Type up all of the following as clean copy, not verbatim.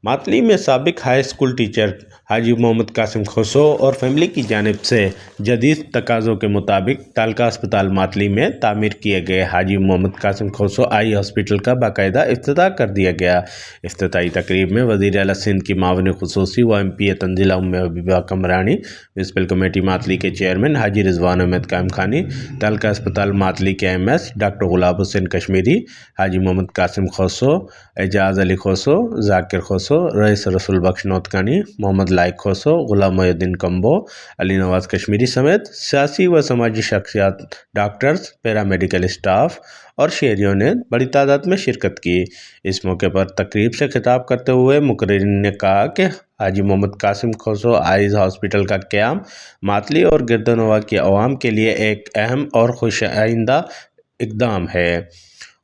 मातली में साबिक high school teacher हाजी मोहम्मद कासिम खोसो और फैमिली की जानिब से जदीद तकाज़ों के मुताबिक तालका अस्पताल मातली में तामीर किए गए हाजी मोहम्मद कासिम खोसो आई हॉस्पिटल का बाकायदा इफ्तिताह कर दिया गया। इफ्तिताही तकरीब में वज़ीर आला सिंध की मावन खुसूसी व MP तंजीला उम्मे हबीबा कमरानी, म्यूनसिपल कमेटी मातली के चेयरमैन हाजी रिजवान अहमद कायम खानी, तालका अस्पताल मातली के MS डॉक्टर गुलाब हुसैन कश्मीरी, हाजी मोहम्मद कासिम खोसो, एजाज अली खोसो, जाकिर खोसो, रईस रसूल बख्श नौतकानी, मोहम्मद लाइक खोसो, गुलाम मोहिउद्दीन कम्बो, अली नवाज कश्मीरी समेत सियासी व समाजी शख्सियात, डॉक्टर्स, पैरामेडिकल स्टाफ और शहरियों ने बड़ी तादाद में शिरकत की। इस मौके पर तकरीब से खिताब करते हुए मुकर्रिरीन ने कहा कि हाजी मोहम्मद कासिम खोसो आइज़ हॉस्पिटल का क़याम मातली और गिरदनवा की अवाम के लिए एक अहम और खुशाइंदा इक़दाम है।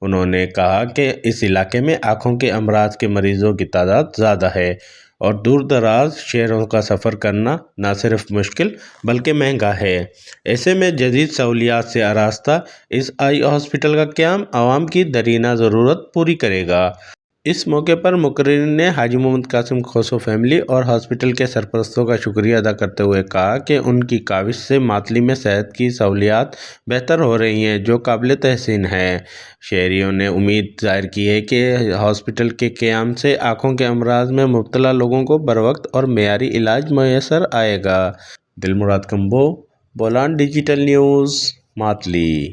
उन्होंने कहा कि इस इलाके में आँखों के अमराज के मरीज़ों की तादाद ज़्यादा है और दूर दराज शहरों का सफ़र करना न सिर्फ मुश्किल बल्कि महंगा है। ऐसे में जदीद सहूलियात से आरास्ता इस आई हॉस्पिटल का क़याम आवाम की दरीना ज़रूरत पूरी करेगा। इस मौके पर मुकर्रिरीन ने हाजी मोहम्मद कासिम खोसो फैमिली और हॉस्पिटल के सरपरस्तों का शुक्रिया अदा करते हुए कहा कि उनकी काविश से मातली में सेहत की सहूलियात बेहतर हो रही हैं, जो काबिल तहसीन है। शहरियों ने उम्मीद ज़ाहिर की है कि हॉस्पिटल के क़याम से आँखों के अमराज में मुब्तला लोगों को बरवक्त और मेयारी इलाज मैसर आएगा। Dilmurad Kamboh, Bolan digital news, Matali.